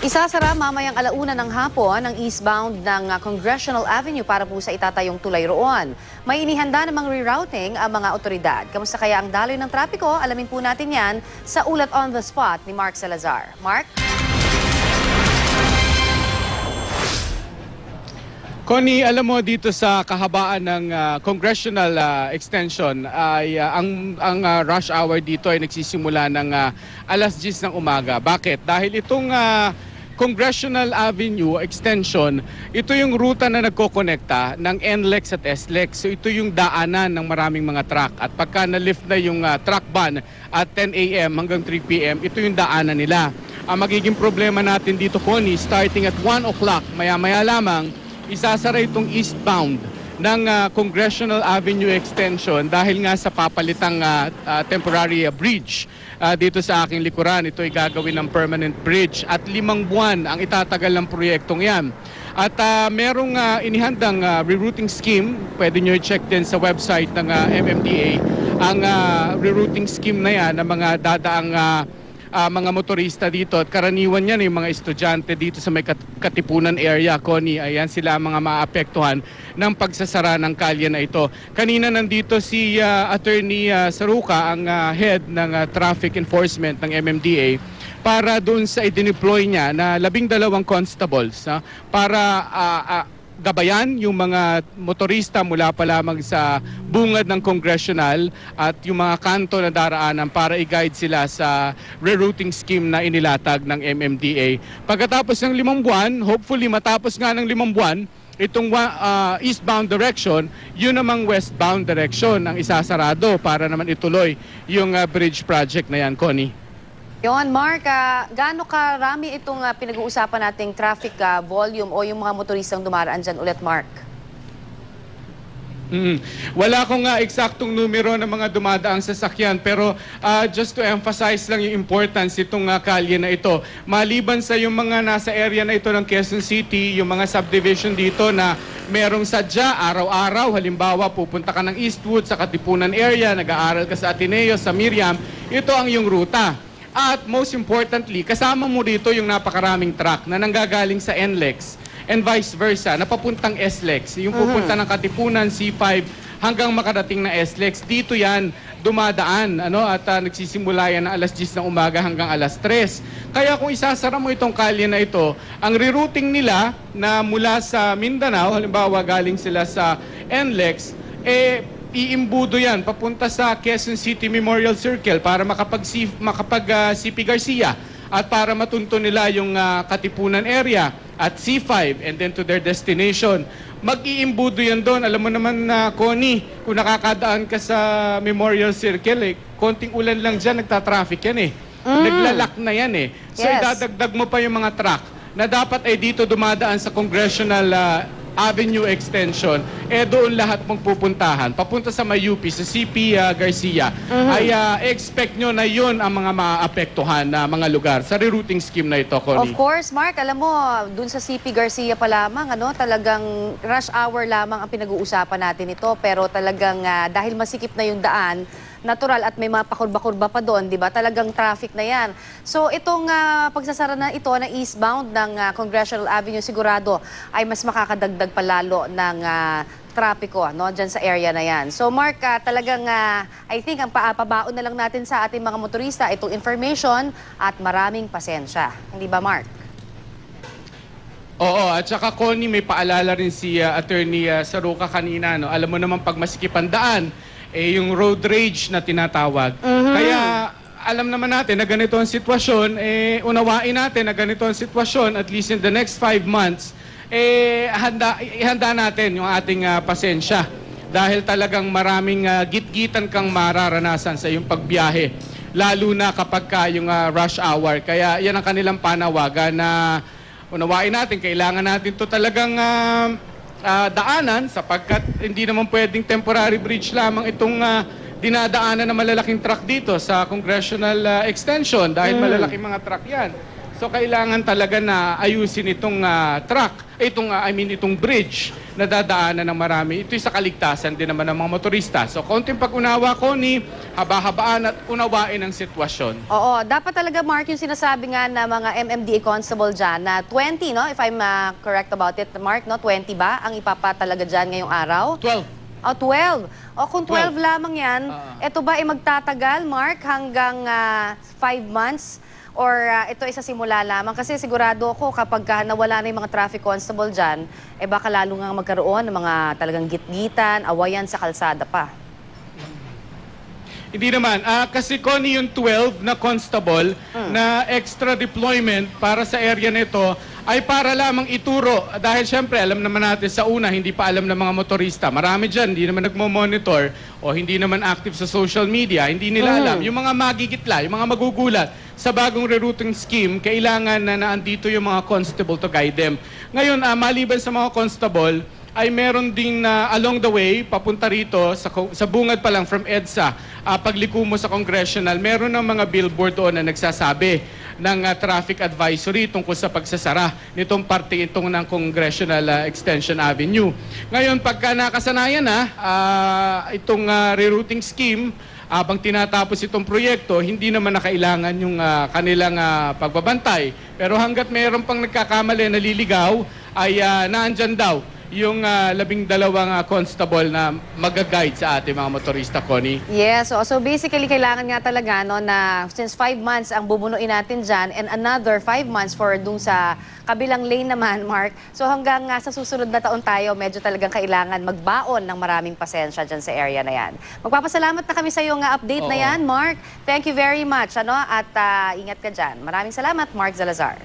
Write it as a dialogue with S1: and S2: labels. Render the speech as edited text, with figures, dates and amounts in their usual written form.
S1: Isasara mamayang alauna ng hapon ang eastbound ng Congressional Avenue para po sa itatayong tulay roon. May inihanda namang rerouting ang mga otoridad. Kamusta kaya ang daloy ng trapiko? Alamin po natin yan sa ulat on the spot ni Mark Salazar. Mark?
S2: Connie, alam mo dito sa kahabaan ng congressional extension ay ang rush hour dito ay nagsisimula ng alas 10 ng umaga. Bakit? Dahil itong Congressional Avenue extension, ito yung ruta na nagkokonekta ng NLEX at SLEX. So ito yung daanan ng maraming mga truck. At pagka na-lift na yung truck ban at 10 a.m. hanggang 3 p.m., ito yung daanan nila. Ang magiging problema natin dito, Connie, starting at 1 o'clock, maya-maya lamang, isasara itong eastbound ng Congressional Avenue extension dahil nga sa papalitang temporary bridge dito sa aking likuran. Ito ay gagawin ng permanent bridge at 5 buwan ang itatagal ng proyektong yan. At merong inihandang rerouting scheme, pwede nyo i-check din sa website ng MMDA, ang rerouting scheme na yan ng mga dadaang mga motorista dito at karaniwan yan yung mga estudyante dito sa may Katipunan area, Connie. Ayan sila ang mga maapektuhan ng pagsasara ng kalye na ito. Kanina nandito si Attorney Saruca, ang head ng traffic enforcement ng MMDA, para doon sa i-deploy niya na 12 constables para gabayan yung mga motorista mula pa lamang sa bungad ng Congressional at yung mga kanto na daraanan para i-guide sila sa rerouting scheme na inilatag ng MMDA. Pagkatapos ng 5 buwan, hopefully matapos nga ng 5 buwan, itong eastbound direction, yun namang westbound direction ang isasarado para naman ituloy yung bridge project na yan, Connie.
S1: Yon, Mark, gaano karami itong pinag-uusapan nating traffic volume o yung mga motoristang dumaraan dyan ulit, Mark?
S2: Wala akong eksaktong numero ng mga dumadaang sasakyan, pero just to emphasize lang yung importance itong kalye na ito. Maliban sa yung mga nasa area na ito ng Quezon City, yung mga subdivision dito na merong sadya araw-araw, halimbawa pupunta ka ng Eastwood sa Katipunan area, nag-aaral ka sa Ateneo, sa Miriam, ito ang yung ruta. At most importantly, kasama mo dito yung napakaraming truck na nanggagaling sa NLEX and vice versa, na papuntang SLEX. Yung pupunta ng Katipunan, C5, hanggang makarating na SLEX. Dito yan dumadaan, at nagsisimula yan ng alas 10 ng umaga hanggang alas 3. Kaya kung isasara mo itong kalye na ito, ang rerouting nila na mula sa Mindanao, halimbawa galing sila sa NLEX, iimbudo yan papunta sa Quezon City Memorial Circle para makapag-CP Garcia at para matunto nila yung Katipunan area at C5 and then to their destination. Mag-iimbudo yan doon. Alam mo naman na, Connie, kung nakakadaan ka sa Memorial Circle, konting ulan lang dyan, nagtatraffic yan Naglalak na yan So idadagdag mo pa yung mga truck na dapat ay dito dumadaan sa Congressional Avenue extension, doon lahat mong pupuntahan. Papunta sa may UP, sa CP Garcia, ay expect nyo na yun ang mga maapektuhan na mga lugar sa rerouting scheme na ito, Connie.
S1: Of course, Mark, alam mo, dun sa CP Garcia pa lamang, talagang rush hour lamang ang pinag-uusapan natin ito, pero talagang dahil masikip na yung daan, natural at may mga pakurba-kurba pa doon, di ba? Talagang traffic na yan. So itong pagsasara na ito na eastbound ng Congressional Avenue, sigurado ay mas makakadagdag palalo ng trapiko dyan sa area na yan. So Mark, talagang I think ang pabaon na lang natin sa ating mga motorista itong information at maraming pasensya. Hindi ba, Mark?
S2: Oo, at saka Connie, may paalala rin si Attorney Saruca kanina. Alam mo naman pag masikip ang daan, yung road rage na tinatawag. Kaya alam naman natin na ganito ang sitwasyon, unawain natin na ganito ang sitwasyon, at least in the next 5 months, ihanda natin yung ating pasensya. Dahil talagang maraming gitgitan kang mararanasan sa iyong pagbiyahe. Lalo na kapag yung rush hour. Kaya yan ang kanilang panawagan na unawain natin, kailangan natin to talagang daanan sapagkat hindi naman pwedeng temporary bridge lamang itong dinadaanan ng malalaking truck dito sa Congressional Extension dahil malalaking mga truck yan. So kailangan talaga na ayusin itong itong bridge na dadaanan ng marami. Ito'y sa kaligtasan din naman ng mga motorista. So konting pag-unawa ko ni haba-habaan at unawain ang sitwasyon.
S1: Oo, dapat talaga, Mark, yung sinasabi nga na mga MMDA constable dyan na 20, no? If I'm correct about it, Mark, no? 20 ba ang ipapatalaga dyan ngayong araw?
S2: 12.
S1: Oh, 12. O kung 12 lamang yan, ito ba ay magtatagal, Mark, hanggang 5 months? Or ito ay sa simula lamang? Kasi sigurado ako kapag nawala na yung mga traffic constable dyan, baka lalo nga magkaroon ng mga talagang gitgitan, awayan sa kalsada pa.
S2: Hindi naman. Kasi Connie, yung 12 na constable na extra deployment para sa area nito ay para lamang ituro. Dahil syempre, alam naman natin sa una, hindi pa alam ng mga motorista. Marami dyan, hindi naman nagmo-monitor o hindi naman active sa social media. Hindi nila alam. Yung mga magigitla, yung mga magugulat sa bagong rerouting scheme, kailangan na naandito yung mga constable to guide them. Ngayon, maliban sa mga constable, ay meron ding along the way, papunta rito, sa bungad pa lang from EDSA, pagliko mo sa Congressional, meron ng mga billboard doon na nagsasabi ng traffic advisory tungkol sa pagsasara nitong parte itong ng Congressional Extension Avenue. Ngayon, pagka nakasanayan na itong rerouting scheme, habang tinatapos itong proyekto, hindi naman nakailangan yung kanilang pagbabantay. Pero hanggat mayroon pang nagkakamali, naliligaw, ay naandyan daw yung 12 constable na mag-guide sa ating mga motorista, Connie.
S1: Yes, so basically kailangan nga talaga no, na since 5 months ang bubunuin natin dyan and another 5 months for dun sa kabilang lane naman, Mark. So hanggang sa susunod na taon tayo, medyo talagang kailangan magbaon ng maraming pasensya dyan sa area na yan. Magpapasalamat na kami sa iyong update na yan, Mark. Thank you very much. At ingat ka dyan. Maraming salamat, Mark Zalazar.